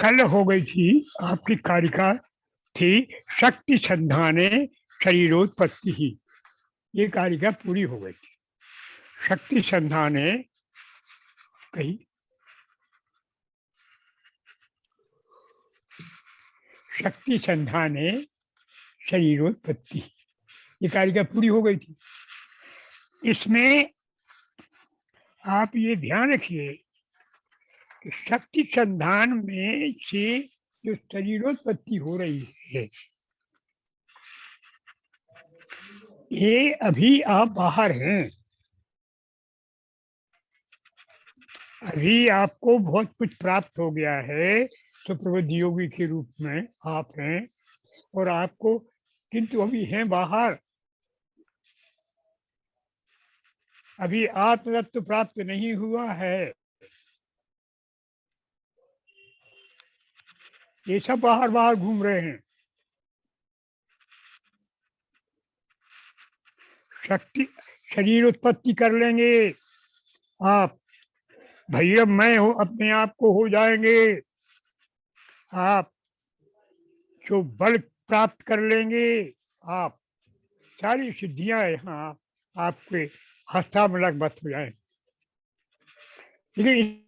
कल हो गई थी आपकी कारिका थी शक्ति संधाने शरीरोत्पत्ति ही। ये कारिका पूरी हो गई थी। शक्ति संधाने कही शक्ति संधाने शरीरोत्पत्ति, ये कारिका पूरी हो गई थी। इसमें आप ये ध्यान रखिए कि शक्ति संधान में से जो शरीरोत्पत्ति हो रही है, ये अभी आप बाहर हैं। अभी आपको बहुत कुछ प्राप्त हो गया है, सुप्रबुद्ध योगी के रूप में आप हैं और आपको, किंतु अभी हैं बाहर। अभी आत्मतत्व प्राप्त नहीं हुआ है। ये सब बाहर बाहर घूम रहे हैं। शक्ति शरीर उत्पत्ति कर लेंगे आप, भैरव मैं हो अपने आप को हो जाएंगे आप, जो बल प्राप्त कर लेंगे आप, सारी सिद्धियां यहाँ आपके हस्तामलक बस हो जाए। लेकिन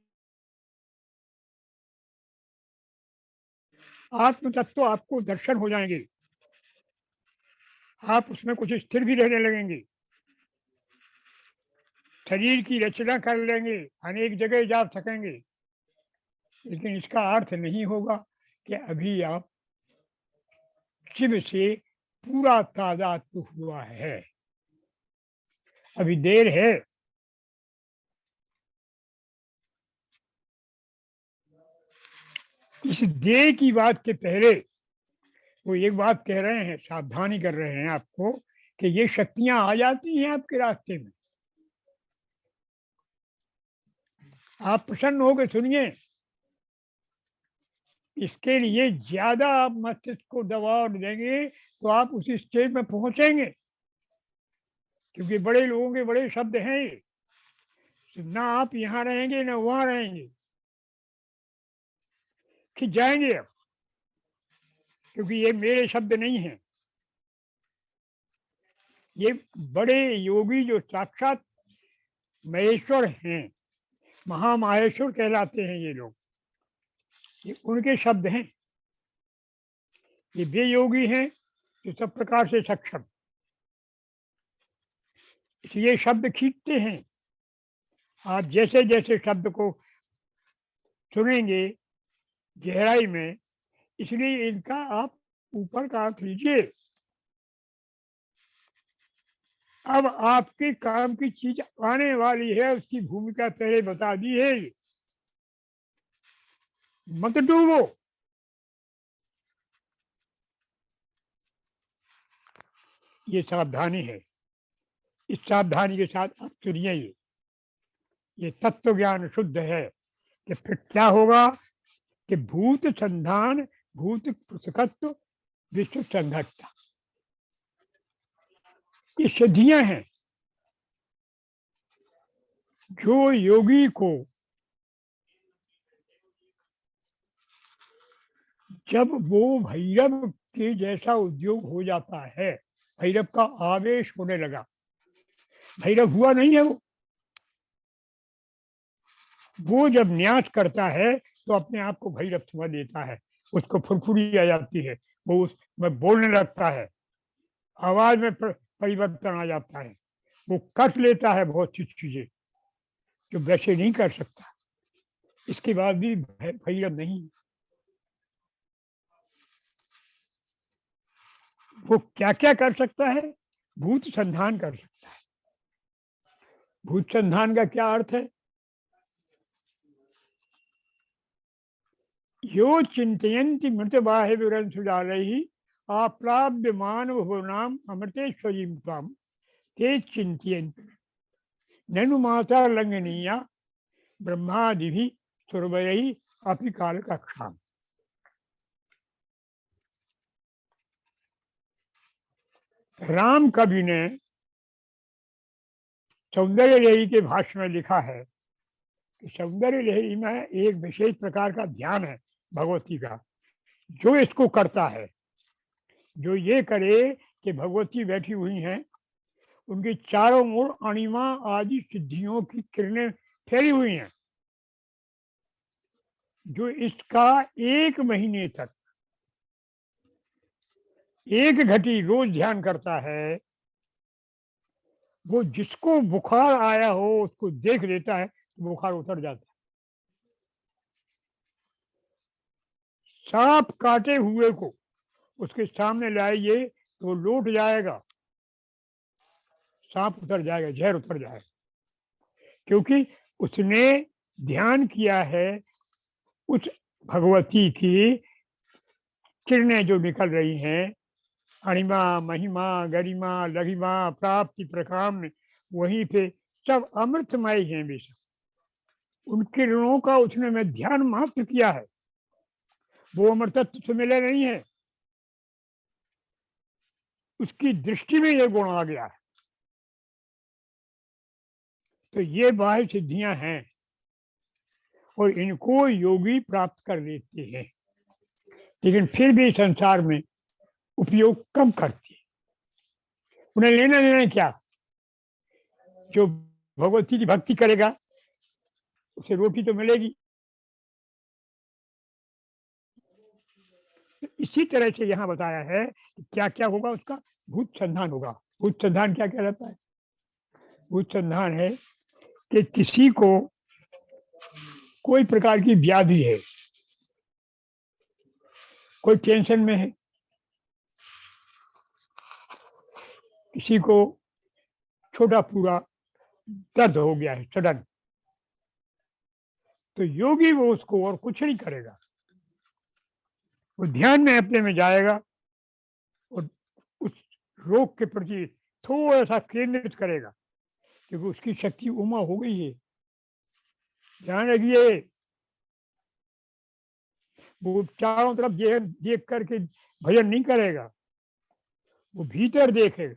आत्म तत्व आपको दर्शन हो जाएंगे, आप उसमें कुछ स्थिर भी रहने लगेंगे, शरीर की रचना कर लेंगे, अनेक जगह जा सकेंगे। लेकिन इसका अर्थ नहीं होगा कि अभी आप शिव से पूरा तादात्म्य हुआ है। अभी देर है। इस देर की बात के पहले वो एक बात कह रहे हैं, सावधानी कर रहे हैं आपको कि ये शक्तियां आ जाती हैं आपके रास्ते में। आप प्रसन्न होकर सुनिए। इसके लिए ज्यादा आप मस्तिष्क को दबाव देंगे तो आप उसी स्टेज में पहुंचेंगे, क्योंकि बड़े लोगों के बड़े शब्द हैं ये। ना आप यहाँ रहेंगे ना वहां रहेंगे, खिंच जाएंगे अब, क्योंकि ये मेरे शब्द नहीं हैं। ये बड़े योगी जो साक्षात महेश्वर हैं, महामाहेश्वर कहलाते हैं ये लोग, ये उनके शब्द हैं। ये वे योगी हैं जो सब प्रकार से सक्षम, इसलिए शब्द खींचते हैं। आप जैसे जैसे शब्द को सुनेंगे गहराई में, इसलिए इनका आप ऊपर का अर्थ लीजिए। अब आपके काम की चीज आने वाली है, उसकी भूमिका पहले बता दी है। मत डूबो। ये सावधानी है। इस सावधानी के साथ आप सुनिए। ये तत्व ज्ञान शुद्ध है कि फिर क्या होगा कि भूत संधान, भूत पुस्तकत्व, विश्व संघटता, ये सिद्धियां हैं जो योगी को जब वो भैरव के जैसा उद्योग हो जाता है, भैरव का आवेश होने लगा। भैरव हुआ नहीं है वो जब न्यास करता है तो अपने आप को भैरव समझ देता है, उसको फुरफुरी आ जाती है, वो उसमें बोलने लगता है, आवाज में परिवर्तन आ जाता है, वो कट लेता है बहुत सी चीजें जो वैसे नहीं कर सकता। इसके बाद भी भैरव नहीं। वो क्या क्या कर सकता है? भूत संधान कर सकता है। भूत संधान का क्या अर्थ है? यो चिंतयन्ति मृत बाह्य विवरण सुजालहि अप्राप्य मानव भुवनाम अमृतेश्वरी ताम ते चिंतयन्ति ननु माता लंघनीया ब्रह्मादिभि सुरवरहि अपि काल कक्षाम। राम कवि ने सौंदर्य लहरी के भाष्य में लिखा है कि सौंदर्य लहरी में एक विशेष प्रकार का ध्यान है भगवती का। जो इसको करता है, जो ये करे कि भगवती बैठी हुई हैं, उनके चारों ओर अणिमा आदि सिद्धियों की किरणें फैली हुई हैं। जो इसका 1 महीने तक 1 घटी रोज ध्यान करता है, वो जिसको बुखार आया हो उसको देख लेता है तो बुखार उतर जाता है। सांप काटे हुए को उसके सामने लाइए तो वो लौट जाएगा, सांप उतर जाएगा, जहर उतर जाएगा, क्योंकि उसने ध्यान किया है उस भगवती की किरणें जो निकल रही हैं, अणिमा महिमा गरिमा लघिमा प्राप्ति प्रकाम, वहीं पे सब अमृतमय हैं बेशक। उन किरणों का उसने में ध्यान मात्र किया है, वो अमृत तत्व से मिले नहीं है, उसकी दृष्टि में ये गुण आ गया है। तो ये बाह्य सिद्धियां हैं और इनको योगी प्राप्त कर लेते हैं, लेकिन फिर भी संसार में उपयोग कम करते हैं। उन्हें लेना देना क्या? जो भगवती की भक्ति करेगा उसे रोटी तो मिलेगी। इसी तरह से यहाँ बताया है कि क्या क्या होगा, उसका भूत संधान होगा। भूत संधान क्या क्या रहता है? भूत संधान है कि किसी को कोई प्रकार की व्याधि है, कोई टेंशन में है, किसी को छोटा पूरा दर्द हो गया है सडन, तो योगी वो उसको और कुछ नहीं करेगा, वो ध्यान में अपने में जाएगा और उस रोग के प्रति थोड़ा सा केंद्रित करेगा, क्योंकि उसकी शक्ति उमा हो गई है। ध्यान रखिए, वो चारों तरफ देख करके भजन नहीं करेगा, वो भीतर देखेगा।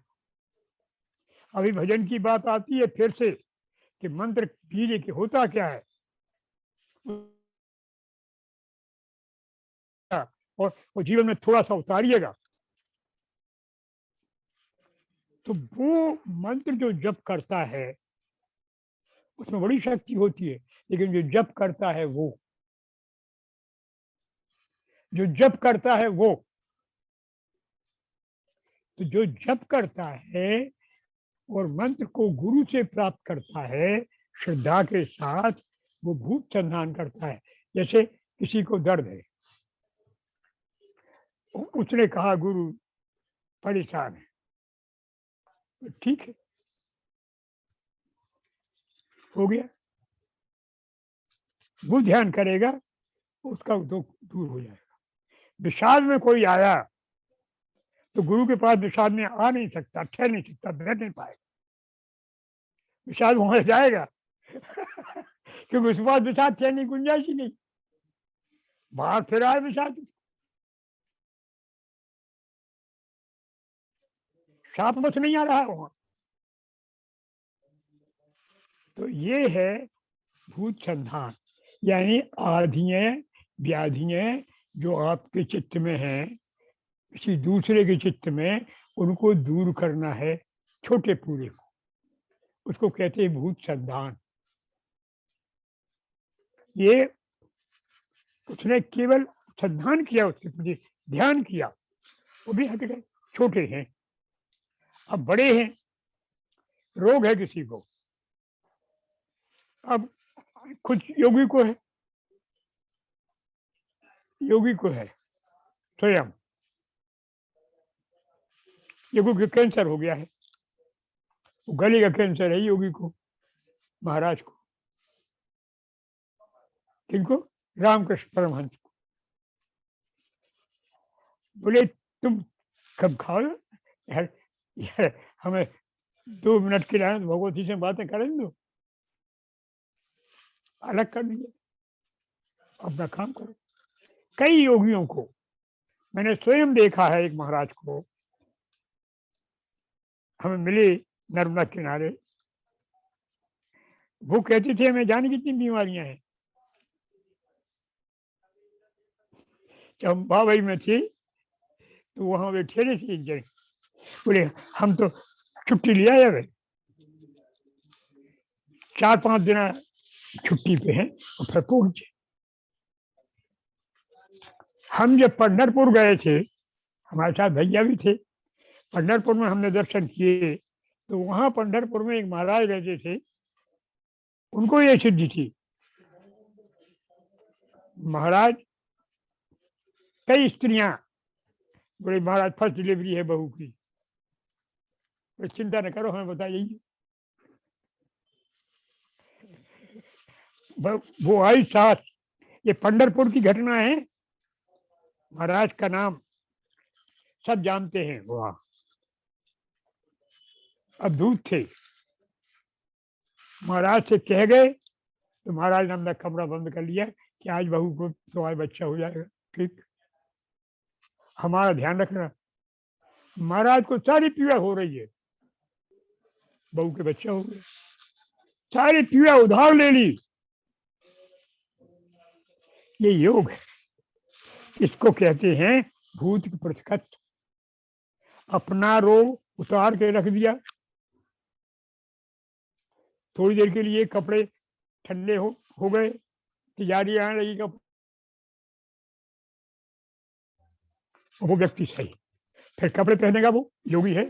अभी भजन की बात आती है फिर से कि मंत्र कीजिए कि होता क्या है, और वो जीवन में थोड़ा सा उतारिएगा, तो वो मंत्र जो जप करता है उसमें बड़ी शक्ति होती है, लेकिन जो जप करता है वो, जो जप करता है वो, तो जो जप करता है और मंत्र को गुरु से प्राप्त करता है श्रद्धा के साथ, वो भूत संधान करता है। जैसे किसी को दर्द है, उसने कहा गुरु परेशान है, तो ठीक है, हो गया, वो ध्यान करेगा, उसका दुख दूर हो जाएगा। विषाद में कोई आया तो गुरु के पास विषाद में आ नहीं सकता, ठहर नहीं सकता, बैठ नहीं पाएगा, विषाद वहां जाएगा क्योंकि उसके बाद विषाद ठहरने की गुंजाइश ही नहीं, बाहर फिर आए विषाद, साफ बस नहीं आ रहा है वहां। तो ये है भूत संधान, यानी आधियां व्याधियां जो आपके चित्त में है, किसी दूसरे के चित्त में, उनको दूर करना है, छोटे पूरे को, उसको कहते हैं भूत संधान। ये उसने केवल संधान किया, उसके प्रति ध्यान किया, वो भी हट गए, छोटे हैं। अब बड़े हैं, रोग है किसी को, अब कुछ योगी को है, योगी को है स्वयं, योगी को कैंसर हो गया है, गले का कैंसर है योगी को, महाराज को, किनको? रामकृष्ण परमहंस को। बोले तुम कब खाओ यार, यार हमें 2 मिनट के लिए भगवती से बातें करें दो, अलग कर दिए, अपना काम करो। कई योगियों को मैंने स्वयं देखा है, एक महाराज को हमें मिले नर्मदा किनारे, वो कहते थे हमें जाने कितनी बीमारियां हैं, चंपावई में थी, तो वहां वे ठहरे थे एक जगह, बोले हम तो छुट्टी लिया है, 4-5 दिन छुट्टी पे हैं, और फिर पहुंचे। हम जब पंढरपुर गए थे, हमारे साथ भैया भी थे, पंढरपुर में हमने दर्शन किए, तो वहां पंढरपुर में एक महाराज रहते थे, उनको ये सिद्धि थी। महाराज कई स्त्रियां, बोले महाराज फर्स्ट डिलीवरी है बहू की, तो चिंता न करो, हमें बताइए। वो आई साथ, ये पंढरपुर की घटना है, महाराज का नाम सब जानते हैं, वहां अद्भुत थे। महाराज से कह गए, तो महाराज ने अपना कमरा बंद कर लिया कि आज बहू को तो आज बच्चा हो जाएगा, ठीक, हमारा ध्यान रखना। महाराज को सारी पीड़ा हो रही है, बहू के बच्चा हो गया, सारी पीड़ा उधार ले ली। ये योग है, इसको कहते हैं भूत की पृथकत्व। अपना रोग उतार के रख दिया, थोड़ी देर के लिए कपड़े ठंडे हो गए, तिजारी आने लगी, वो व्यक्ति सही, फिर कपड़े पहनेगा, वो योगी है।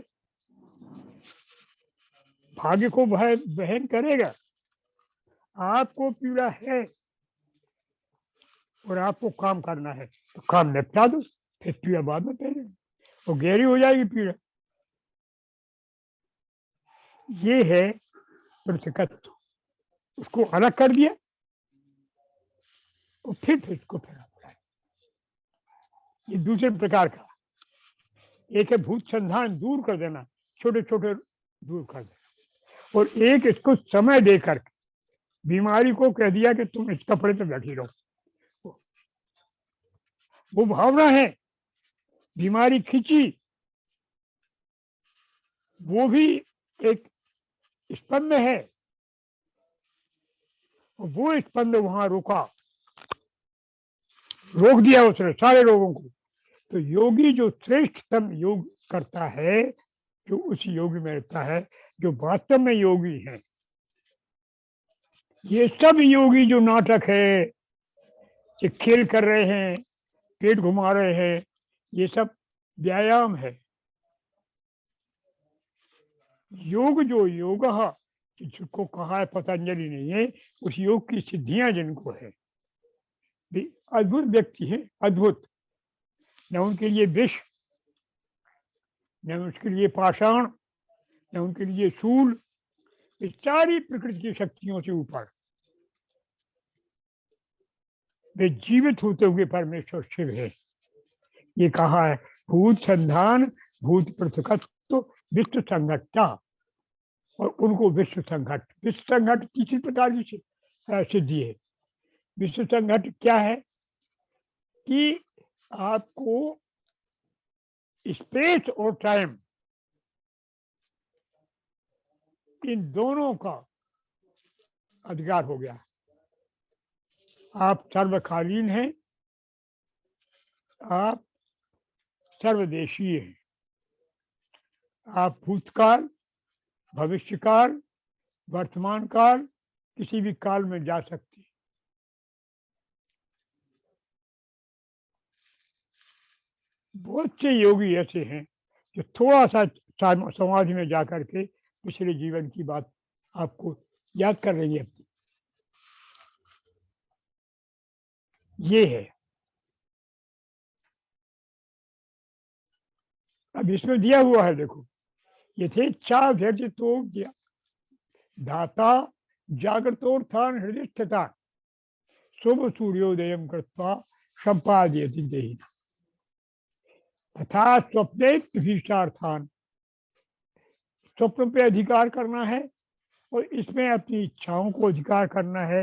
भाग्य को वह बहन करेगा। आपको पीड़ा है और आपको काम करना है, तो काम निपटा दो, फिर पीड़ा बाद में पहने, वो गहरी हो जाएगी पीड़ा। ये है पृथकत्व, उसको अलग कर दिया और फिर इसको फिर ये दूसरे प्रकार का। एक है भूत संधान, दूर कर देना, छोटे छोटे दूर कर देना, और एक इसको समय देकर बीमारी को कह दिया कि तुम इस कपड़े पे बैठी रहो। वो भावना है, बीमारी खींची, वो भी एक स्पंद है, वो स्पंद वहां रुका, रोक दिया उसने सारे रोगों को। तो योगी जो श्रेष्ठतम योग करता है, जो उस योगी में रहता है, जो वास्तव में योगी है। ये सब योगी जो नाटक है, ये खेल कर रहे हैं, पेट घुमा रहे हैं, ये सब व्यायाम है। योग जो योग जिसको कहा है पतंजलि ने, ये उस योग की सिद्धियां जिनको है, अद्भुत व्यक्ति है, अद्भुत। न उनके लिए विष, न उसके लिए पाषाण, न उनके लिए शूल, इस सारी प्रकृति की शक्तियों से ऊपर वे जीवित होते हुए परमेश्वर शिव है। ये कहा है भूत संधान, भूत पृथकत्व, विश्व संघटता, और उनको विश्व संघट। विश्व संघट किसी प्रकार की सिद्धि है। विश्व संघट क्या है कि आपको स्पेस और टाइम, इन दोनों का अधिकार हो गया। आप सर्वकालीन हैं, आप सर्वदेशीय हैं, आप भूतकाल, भविष्यकाल, वर्तमान काल, किसी भी काल में जा सकते हैं। बहुत से योगी ऐसे हैं जो थोड़ा सा समाज में जाकर के पिछले जीवन की बात आपको याद कर रही है। ये है। अब इसमें दिया हुआ है, देखो, ये थे धैर्य तो दिया धाता जागृतोत्थान हृदय स्थिता शुभ सूर्योदय कृत्वा संपादयति देहिना तथा स्वप्ने भीष्टार्थान। स्वप्न पे अधिकार करना है और इसमें अपनी इच्छाओं को अधिकार करना है।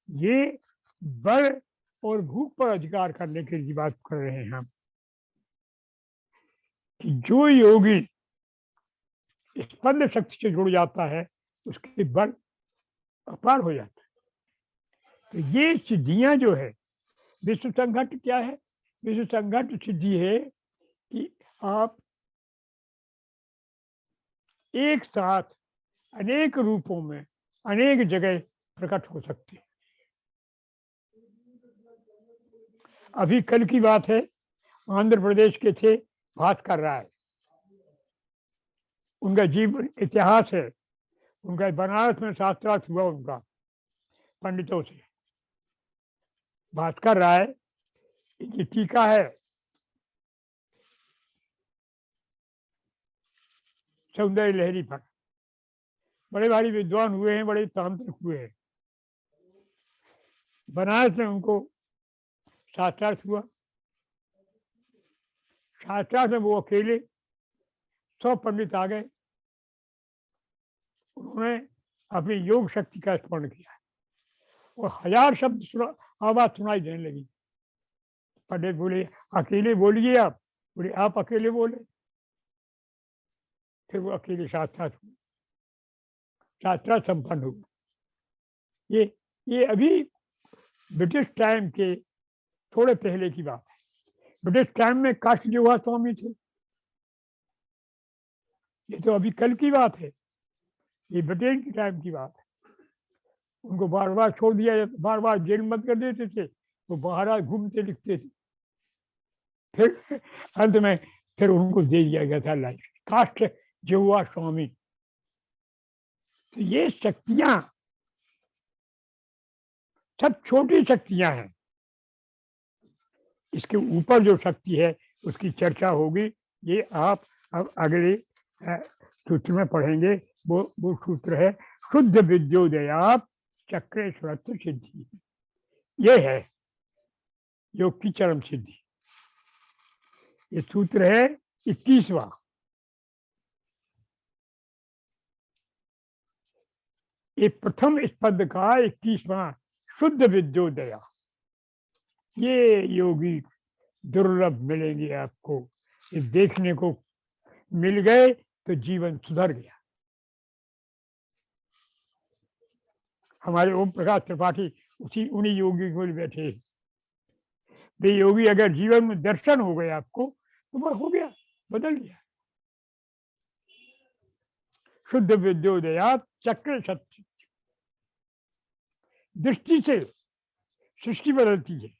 ये बल और भूख पर अधिकार करने के लिए बात कर रहे हैं हम, कि जो योगी स्पंद शक्ति से जुड़ जाता है उसके बल अपार हो जाता है। तो ये सिद्धियां जो है, विश्व संघट क्या है, विश्व संघट सिद्धि है कि आप एक साथ अनेक रूपों में अनेक जगह प्रकट हो सकते हैं। अभी कल की बात है, आंध्र प्रदेश के थे भास्कर राय, उनका जीवन इतिहास है, उनका बनारस में शास्त्रार्थ हुआ उनका पंडितों से। भास्कर राय की टीका है सौंदर्य लहरी पर, बड़े भारी विद्वान हुए हैं, बड़े तांत्रिक हुए हैं। बनारस में उनको शास्त्रार्थ हुआ, शास्त्रार्थ में वो अकेले 100 पंडित आ गए, उन्होंने अपनी योग शक्ति का स्मरण किया और 1000 शब्द आवाज सुनाई देने लगी। पंडित बोले अकेले बोलिए आप, बोले आप अकेले बोले। फिर वो अकेले शास्त्रार्थ हुए, शास्त्रार्थ संपन्न हुआ। ये अभी ब्रिटिश टाइम के थोड़े पहले की बात है। ब्रिटिश टाइम में काष्ठजीवा स्वामी थे, ये तो अभी कल की बात है, ये ब्रिटेन की टाइम की बात है। उनको बार बार छोड़ दिया जाता, बार बार जेल मत कर देते थे, वो बाहर घूमते लिखते थे। फिर अंत में फिर उनको दे दिया गया था लाइफ, काष्ठ जिह्वा स्वामी। तो ये शक्तियां सब छोटी शक्तियां हैं, इसके ऊपर जो शक्ति है उसकी चर्चा होगी। ये आप अब अगले सूत्र में पढ़ेंगे। वो सूत्र है शुद्ध विद्योदयात् चक्रेश्वरत्व सिद्धि। ये है योग की चरम सिद्धि। ये सूत्र है 21वां। ये प्रथम स्पंद का 21वां शुद्ध विद्योदया। ये योगी दुर्लभ मिलेंगे आपको, ये देखने को मिल गए तो जीवन सुधर गया। हमारे ओम प्रकाश त्रिपाठी उन्हीं योगी को बैठे। वे योगी अगर जीवन में दर्शन हो गए आपको तो बस हो गया, बदल गया। शुद्ध विद्योदयात् चक्र सत्य, दृष्टि से सृष्टि बदलती है।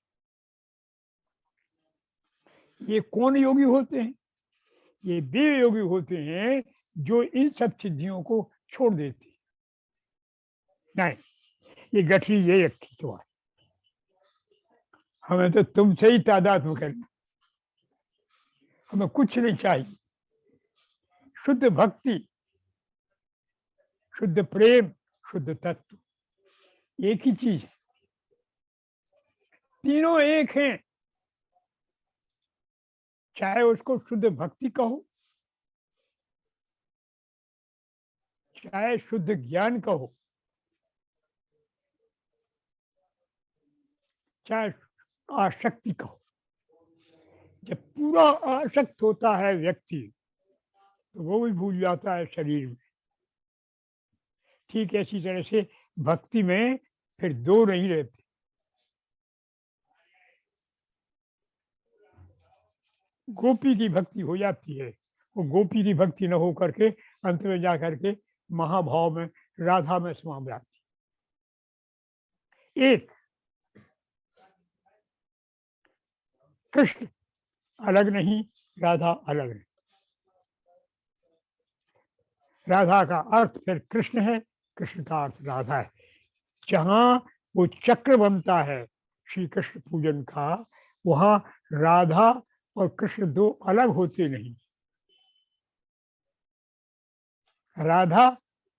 ये कौन योगी होते हैं? ये वे योगी होते हैं जो इन सब सिद्धियों को छोड़ देते नहीं। ये गठरी ये रखी तो है, हमें तो तुमसे ही तादाद में करना, हमें कुछ नहीं चाहिए। शुद्ध भक्ति, शुद्ध प्रेम, शुद्ध तत्व एक ही चीज है, तीनों एक हैं। चाहे उसको शुद्ध भक्ति कहो, चाहे शुद्ध ज्ञान कहो, चाहे आसक्ति कहो। जब पूरा आसक्त होता है व्यक्ति तो वो भी भूल जाता है शरीर में। ठीक ऐसी तरह से भक्ति में फिर दो नहीं रहते। गोपी की भक्ति हो जाती है, वो गोपी की भक्ति न हो करके अंत में जा करके महाभाव में राधा में समा जाती। एक कृष्ण अलग नहीं, राधा अलग नहीं। राधा का अर्थ फिर कृष्ण है, कृष्ण का अर्थ राधा है। जहां वो चक्र बनता है श्री कृष्ण पूजन का, वहां राधा और कृष्ण दो अलग होते नहीं। राधा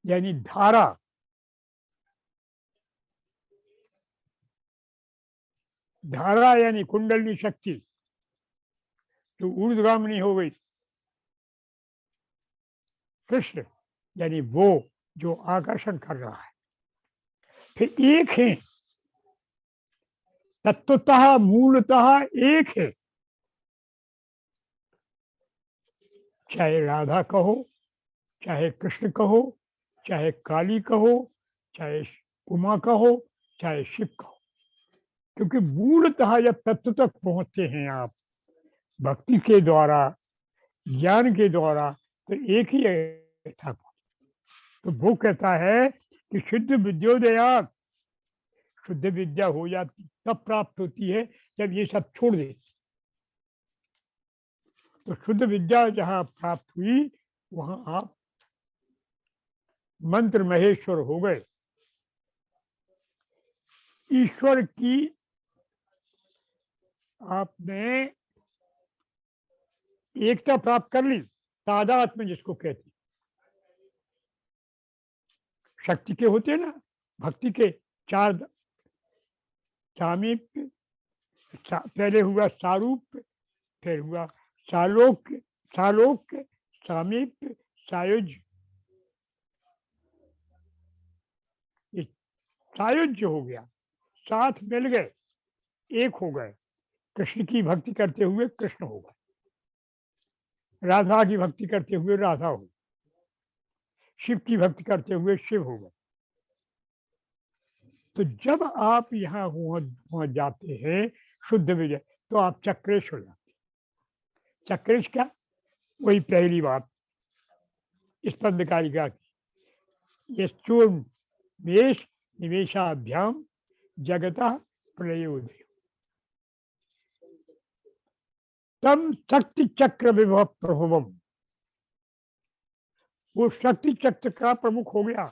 यानी धारा, धारा यानी कुंडलनी शक्ति जो ऊर्ध्वगामिनी हो गई। कृष्ण यानी वो जो आकर्षण कर रहा है। फिर एक है, तत्वतः मूलतः एक है। चाहे राधा कहो, चाहे कृष्ण कहो, चाहे काली कहो, चाहे उमा कहो, चाहे शिव कहो, क्योंकि मूलतः जब तत्व तक पहुंचते हैं आप भक्ति के द्वारा, ज्ञान के द्वारा, तो एक ही था। तो वो कहता है कि शुद्ध विद्योदया, शुद्ध विद्या हो जाती तब प्राप्त होती है जब ये सब छोड़ दे। तो शुद्ध विद्या जहां प्राप्त हुई वहां आप मंत्र महेश्वर हो गए। ईश्वर की आपने एकता प्राप्त कर ली, तादात्म्य जिसको कहते, शक्ति के होते हैं ना, भक्ति के चार, सामीप्य, पहले हुआ सारूप्य, फिर हुआ सालोक्य, सालोक्य, सामीप्य, सायुज्य। ये सायुज्य हो गया, साथ मिल गए, एक हो गए। कृष्ण की भक्ति करते हुए कृष्ण हो गए, राधा की भक्ति करते हुए राधा हो गए, शिव की भक्ति करते हुए शिव हो गए। तो जब आप यहाँ पहुंच जाते हैं शुद्ध विजय, तो आप चक्रेश हो जाते हैं। चक्रेश क्या? वही पहली बात इस पद्यकारिका की, यश्चोन्मेष निवेशाभ्याम जगतः प्रलयोदय, तम शक्ति चक्र विभव प्रभुवम। वो शक्ति चक्र का प्रमुख हो गया,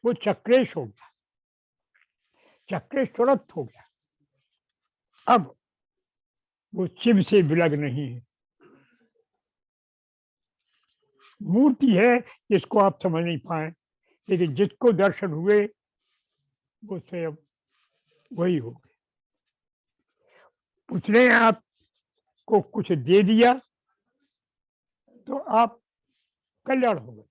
वो चक्रेश हो गया, चक्रेश्वरत्व हो गया। अब वो शिव से विलग नहीं है, मूर्ति है जिसको आप समझ नहीं पाए, लेकिन जिसको दर्शन हुए वो स्वयं वही हो गए। उसने आपको कुछ दे दिया तो आप कल्याण हो गए,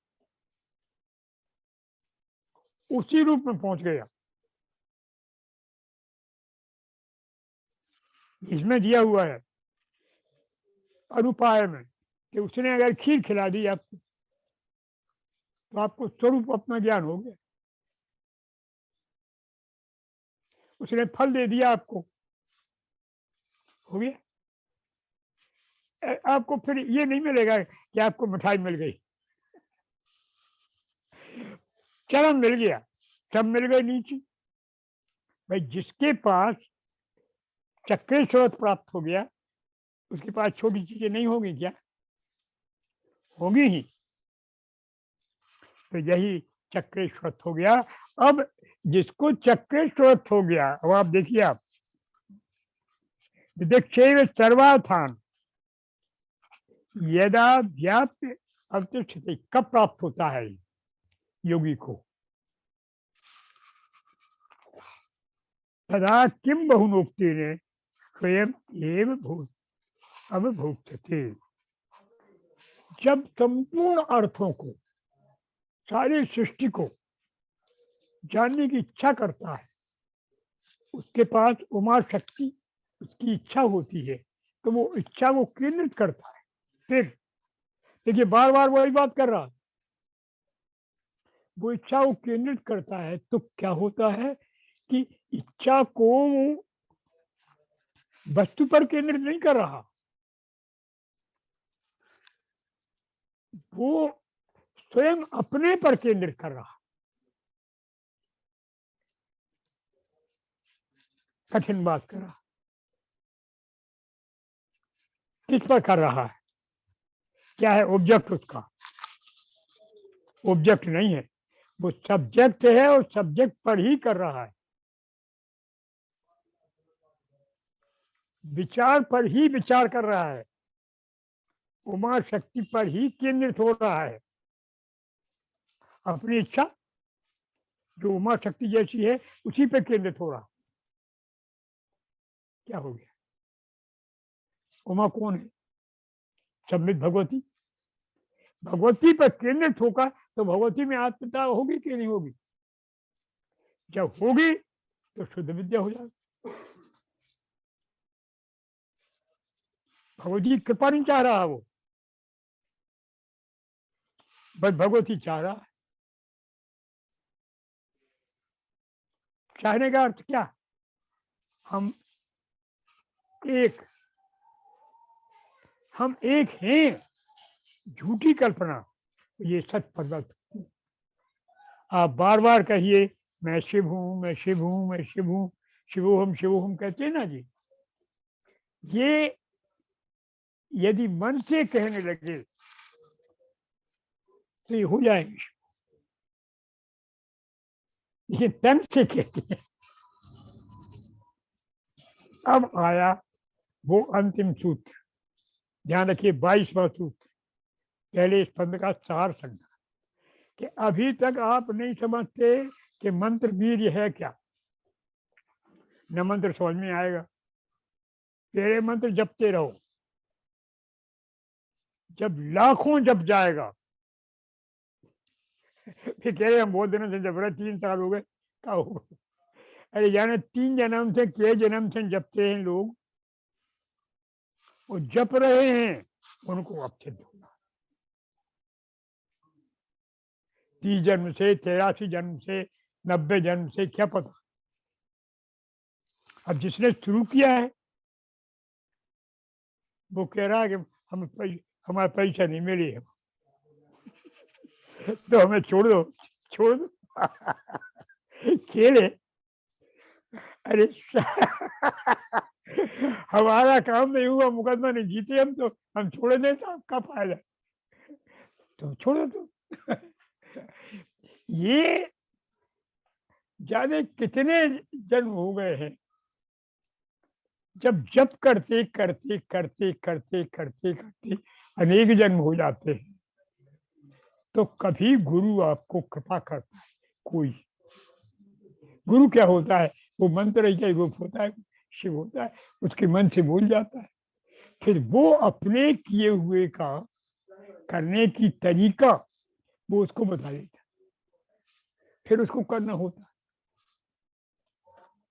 उसी रूप में पहुंच गया। इसमें दिया हुआ है अनुपाय में कि उसने अगर खीर खिला दी आपको तो आपको स्वरूप अपना ज्ञान हो गया। उसने फल दे दिया आपको, हो गया। आपको फिर ये नहीं मिलेगा कि आपको मिठाई मिल गई, चरम मिल गया, सब मिल गए नीचे। भाई जिसके पास चक्रेश्वरत्व प्राप्त हो गया उसके पास छोटी चीजें नहीं होगी क्या? होगी ही। तो यही चक्रेश्वरत्व हो गया। अब जिसको चक्रेश्वरत्व हो गया, अब आप देखिए, आप विदक्षेव सर्वार्थान यदा व्याप्य अवतिष्ठते, कब प्राप्त होता है योगी को? तदा किम बहुनोक्ति ने स्वयं एव भूत अवभुक्तते, जब संपूर्ण अर्थों को, सारी सृष्टि को जानने की इच्छा करता है, उसके पास उमा शक्ति, उसकी इच्छा होती है, तो वो इच्छा को केंद्रित करता है। फिर देखिए बार बार वही बात कर रहा है, वो इच्छा को केंद्रित करता है तो क्या होता है कि इच्छा को वस्तु पर केंद्रित नहीं कर रहा, वो स्वयं अपने पर केंद्रित कर रहा। कठिन बात कर रहा, किस पर कर रहा है? क्या है ऑब्जेक्ट उसका? ऑब्जेक्ट नहीं है, वो सब्जेक्ट है और सब्जेक्ट पर ही कर रहा है, विचार पर ही विचार कर रहा है, उमा शक्ति पर ही केंद्रित हो रहा है। अपनी इच्छा जो उमा शक्ति जैसी है उसी पर केंद्रित हो रहा। क्या हो गया? उमा कौन है? सम्मित भगवती। भगवती पर केंद्रित होगा तो भगवती में आत्मता होगी कि नहीं होगी? जब होगी तो शुद्ध विद्या हो जाएगी। भगवती कृपा नहीं चाह रहा वो, बस भगवती चाह रहा है। चाहने का अर्थ क्या? हम एक हैं, झूठी कल्पना, ये सच परिवर्तन। आप बार बार कहिए मैं शिव हूं, मैं शिव हूं, मैं शिव हूं, शिवोहम शिवोहम कहते हैं ना जी, ये यदि मन से कहने लगे तो ये हो जाएंगे, ये तन से कहते हैं। अब आया वो अंतिम सूत्र, ध्यान रखिए 22वां सूत्र, पहले स्पंद का सार समझा कि अभी तक आप नहीं समझते कि मंत्र वीर्य है क्या, न मंत्र समझ में आएगा। तेरे मंत्र जपते रहो, जब लाखों जप जाएगा फिर कह रहे हम बहुत दिनों से जप रहे, 3 साल हो गए, क्या होगा? अरे जाने 3 जन्म से, के जन्म से जपते हैं लोग, वो जप रहे हैं, उनको अब सिद्ध होगा। 30 जन्म से, 83 जन्म से, 90 जन्म से, क्या पता। अब जिसने शुरू किया है वो कह रहा है कि हमारा पैसा नहीं मिली है तो हमें छोड़ दो, छोड़ दो खेले। अरे हमारा काम नहीं हुआ, मुकदमा नहीं जीते हम, तो हम छोड़ दें तो आपका फायदा, तो छोड़ो तो ये जाने कितने जन्म हो गए हैं, जब जप करते करते करते करते करते करते अनेक जन्म हो जाते हैं, तो कभी गुरु आपको कृपा करता है। कोई गुरु क्या होता है, वो मंत्र ही रूप होता है, शिव होता है, उसके मन से बोल जाता है, फिर वो अपने किए हुए का करने की तरीका वो उसको बता देता है, फिर उसको करना होता है।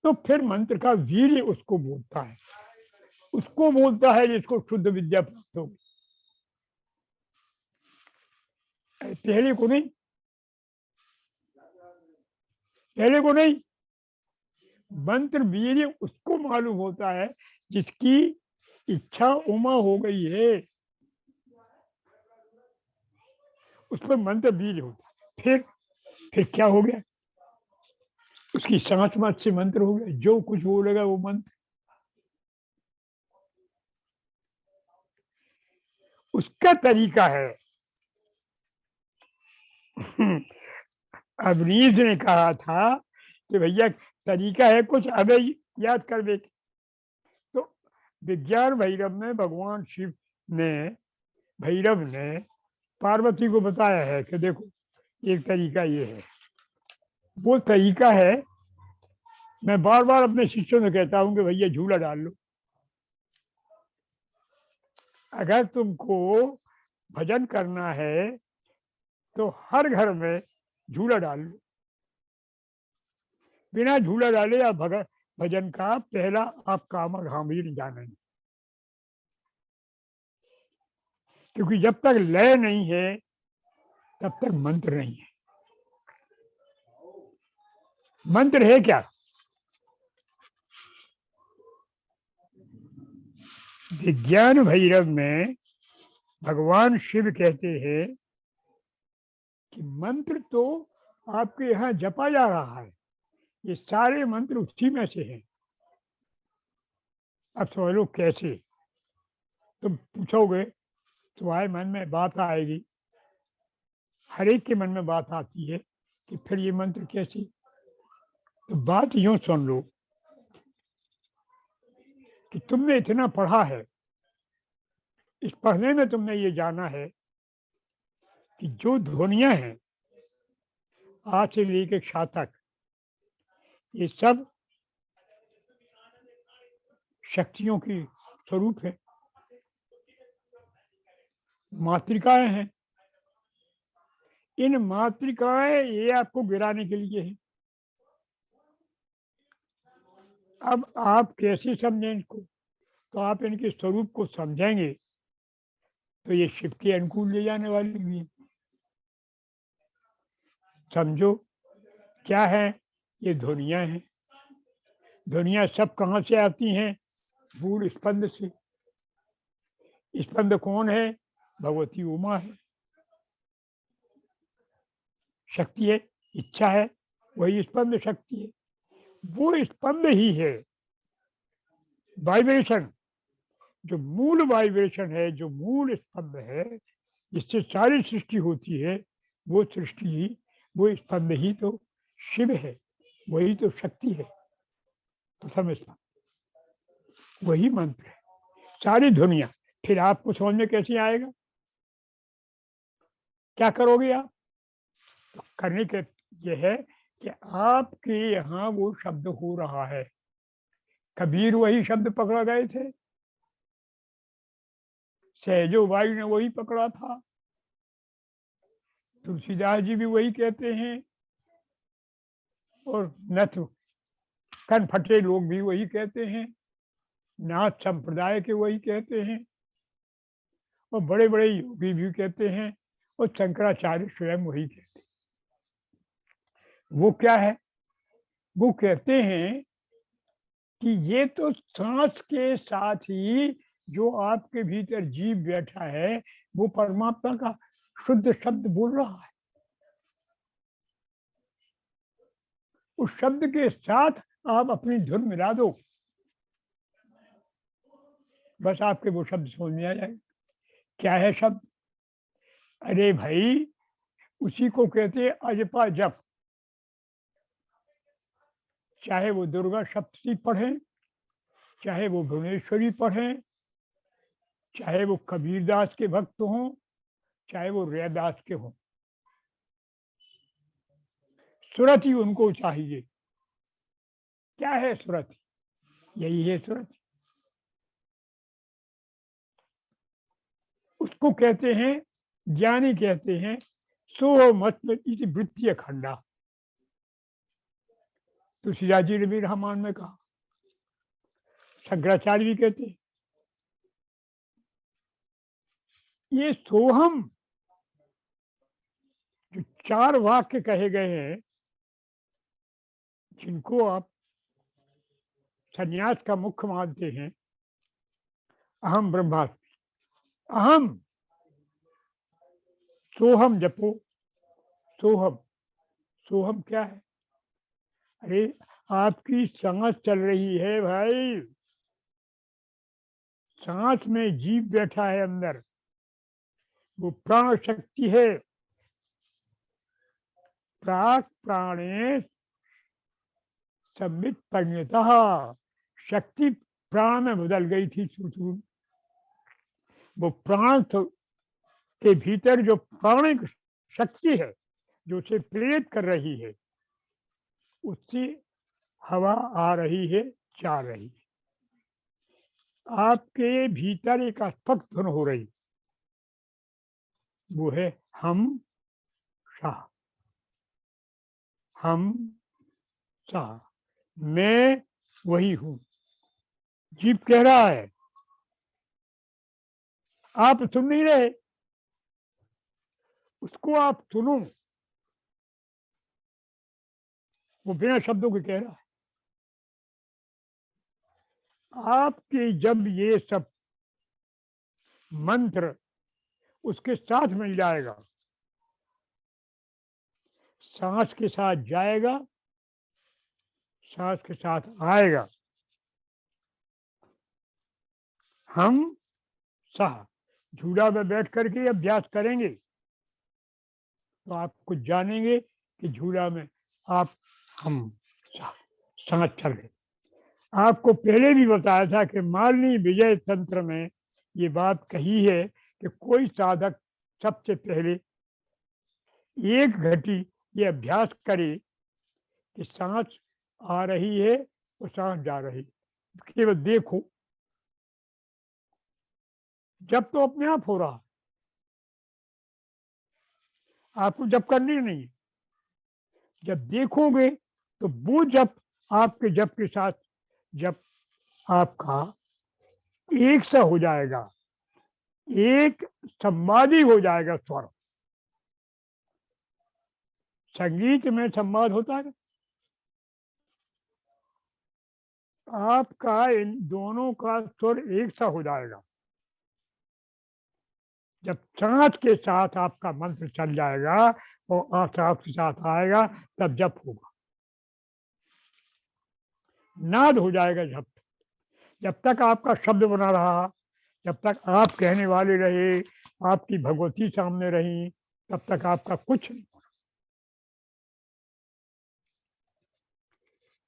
तो फिर मंत्र का वीर्य उसको बोलता है, उसको बोलता है जिसको शुद्ध विद्या प्राप्त हो, पहले को नहीं, पहले को नहीं। मंत्र वीर्य उसको मालूम होता है जिसकी इच्छा उमा हो गई है, उस पर मंत्र वीर्य होता है। फिर क्या हो गया, उसकी सांस मत से मंत्र हो गया, जो कुछ बोलेगा वो मंत्र, उसका तरीका है। अवनीश ने कहा था कि भैया तरीका है कुछ, अबे याद कर दे। तो विज्ञान भैरव में भगवान शिव ने, भैरव ने पार्वती को बताया है कि देखो एक तरीका ये है, वो तरीका है। मैं बार बार अपने शिष्यों से कहता हूं कि भैया झूला डाल लो, अगर तुमको भजन करना है तो हर घर में झूला डाल लो, बिना झूला डाले आप भजन का पहला आप काम गंभीर जानेंगे, क्योंकि जब तक लय नहीं है तब तक मंत्र नहीं है। मंत्र है क्या, विज्ञान भैरव में भगवान शिव कहते हैं कि मंत्र तो आपके यहाँ जपा जा रहा है, ये सारे मंत्र उसी में से हैं। अब समझ लो कैसे, तुम पूछोगे तुम्हारे मन में बात आएगी, हर एक के मन में बात आती है कि फिर ये मंत्र कैसे। तो बात यूं सुन लो कि तुमने इतना पढ़ा है, इस पढ़ने में तुमने ये जाना है कि जो ध्वनियां हैं आज से लेकर क्षा तक, ये सब शक्तियों की स्वरूप है, मातृकाएं हैं। इन मातृकाएं ये आपको गिराने के लिए है। अब आप कैसे समझें इनको, तो आप इनके स्वरूप को समझेंगे तो ये शिव के अनुकूल ले जाने वाली भी है। समझो क्या है, ये ध्वनियां हैं, दुनिया सब कहाँ से आती हैं? मूल स्पंद से। स्पंद कौन है? भगवती उमा है, शक्ति है, इच्छा है, वही स्पंद शक्ति है। वो स्पंद ही है वाइब्रेशन, जो मूल वाइब्रेशन है, जो मूल स्पंद है, जिससे सारी सृष्टि होती है, वो सृष्टि ही, वो स्पंद ही तो शिव है, वही तो शक्ति है। तो समझ, वही मंत्र है सारी दुनिया। फिर आपको समझ में कैसे आएगा? क्या करोगे आप? तो करने के ये है कि आपके यहाँ वो शब्द हो रहा है। कबीर वही शब्द पकड़ा गए थे, सहजो भाई ने वही पकड़ा था, तुलसीदास जी भी वही कहते हैं, और नथ कन फटे लोग भी वही कहते हैं, नाथ संप्रदाय के वही कहते हैं, और बड़े बड़े योगी भी कहते हैं, और शंकराचार्य स्वयं वही कहते हैं। वो क्या है? वो कहते हैं कि ये तो सांस के साथ ही जो आपके भीतर जीव बैठा है, वो परमात्मा का शुद्ध शब्द बोल रहा है। उस शब्द के साथ आप अपनी धुन मिला दो, बस आपके वो शब्द समझ में आ जाएगा। क्या है शब्द? अरे भाई, उसी को कहते हैं अजपा जप। चाहे वो दुर्गा सप्तशती पढ़ें, चाहे वो भुवनेश्वरी पढ़ें, चाहे वो कबीरदास के भक्त हों, चाहे वो रैदास के हों, सुरति उनको चाहिए। क्या है सुरति? यही है सुरति। उसको कहते हैं, ज्ञानी कहते हैं, सो मत वृत्तीय खंडा। तुलसीदास जी ने भी रामायण में कहा, शंकराचार्य भी कहते हैं। ये सोहम जो चार वाक्य कहे गए हैं, जिनको आप संन्यास का मुख्य मानते हैं, अहम ब्रह्मास्मि, अहम, सोहम जपो। सोहम, सोहम क्या है? अरे, आपकी सांस चल रही है भाई, सांस में जीव बैठा है अंदर, वो प्राण शक्ति है। प्राक प्राणे संबित परिणतः, शक्ति प्राण में बदल गई थी शुरू। वो प्राण के भीतर जो प्राणिक शक्ति है, जो उसे प्रेरित कर रही है, उससे हवा आ रही है, जा रही है। आपके भीतर एक स्पष्ट धुन हो रही, वो है हम शाह, हम शाह, मैं वही हूं। जीव कह रहा है, आप सुन नहीं रहे, उसको आप सुनो। वो बिना शब्दों के कह रहा है। आपके जब ये सब मंत्र उसके साथ मिल जाएगा, सांस के साथ जाएगा, सांस के साथ आएगा, हम सह, झूला में बैठ करके अभ्यास करेंगे तो आप कुछ जानेंगे कि झूला में आप हम सांस चल रहे। आपको पहले भी बताया था कि मालिनी विजय तंत्र में ये बात कही है कि कोई साधक सबसे पहले एक घटी ये अभ्यास करे कि सांस आ रही है और सांस जा रही, केवल देखो। जब तो अपने आप हो रहा, आपको जब करनी नहीं है। जब देखोगे तो वो जब आपके जब के साथ जब आपका एक सा हो जाएगा, एक संवादी हो जाएगा स्वर। संगीत में संवाद होता है, आपका इन दोनों का स्वर एक सा हो जाएगा। जब सांस के साथ आपका मंत्र चल जाएगा और आश्वास के साथ आएगा, तब जप होगा, नाद हो जाएगा जप। जब तक आपका शब्द बना रहा, जब तक आप कहने वाले रहे, आपकी भगवती सामने रही, तब तक आपका कुछ नहीं।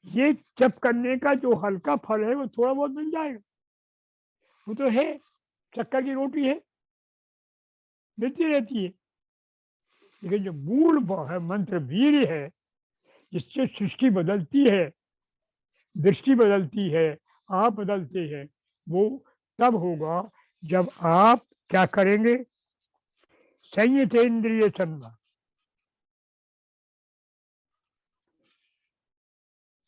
ये जप करने का जो हल्का फल है वो थोड़ा बहुत मिल जाएगा, वो तो है, शक्कर की रोटी है, मिलती रहती है। लेकिन जो मूल है मंत्र वीर्य है, जिससे सृष्टि बदलती है, दृष्टि बदलती है, आप बदलते हैं, वो तब होगा जब आप क्या करेंगे, संयतेन्द्रिय संवाद,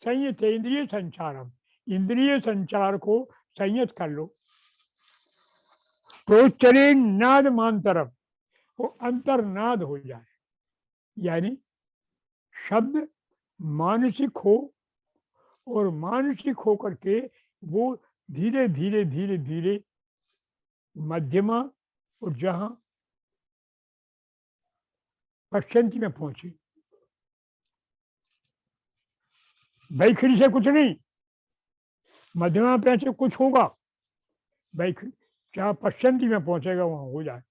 संयतेन्द्रिय संचारम, इंद्रिय संचार को संयत कर लो। प्रोच्चरे नाद मांतरम, वो अंतर्नाद हो जाए, यानी शब्द मानसिक हो, और मानसिक होकर के वो धीरे धीरे धीरे धीरे मध्यमा और जहां पश्चंती में पहुंचे। बैखरी से कुछ नहीं, मध्यमा पे से कुछ होगा, बैखरी जहां पश्चंती में पहुंचेगा वहां हो जाए।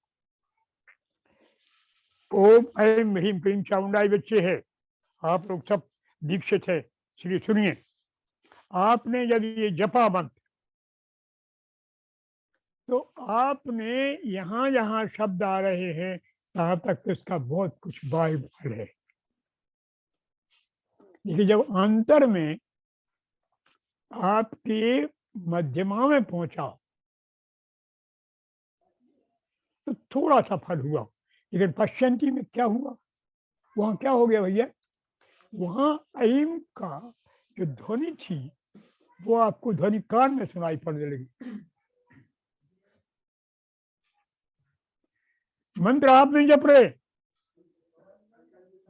ओम ऐम ह्रीम क्लीम चामुंडाई बच्चे है, आप लोग सब दीक्षित है, इसलिए सुनिए। आपने जब ये जपा मंत्र, तो आपने यहाँ जहाँ शब्द आ रहे हैं, तहाँ तक तो इसका बहुत कुछ वायुफल है। लेकिन जब अंतर में आपके मध्यमा में पहुंचा, तो थोड़ा सा फल हुआ। लेकिन पश्चंती में क्या हुआ, वहां क्या हो गया भैया, वहां ऐम का जो ध्वनि थी, वो आपको ध्वनि कान में सुनाई पड़ने लगी। मंत्र आप नहीं जप रहे,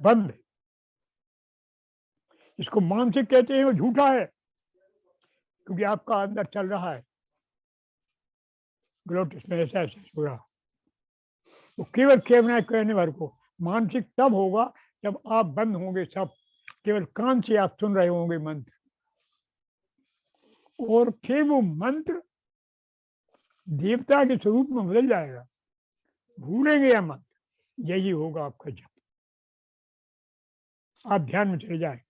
बंद। इसको मानसिक कहते हैं, वो झूठा है, क्योंकि आपका अंदर चल रहा है ग्लोटिस में ऐसा ऐसा हो रहा। वो केवल कहने वाले को मानसिक तब होगा जब आप बंद होंगे, सब केवल कान से आप सुन रहे होंगे मंत्र, और फिर वो मंत्र देवता के स्वरूप में बदल जाएगा, भूलेंगे या मंत्र। यही होगा आपका जप। आप ध्यान में चले जाए।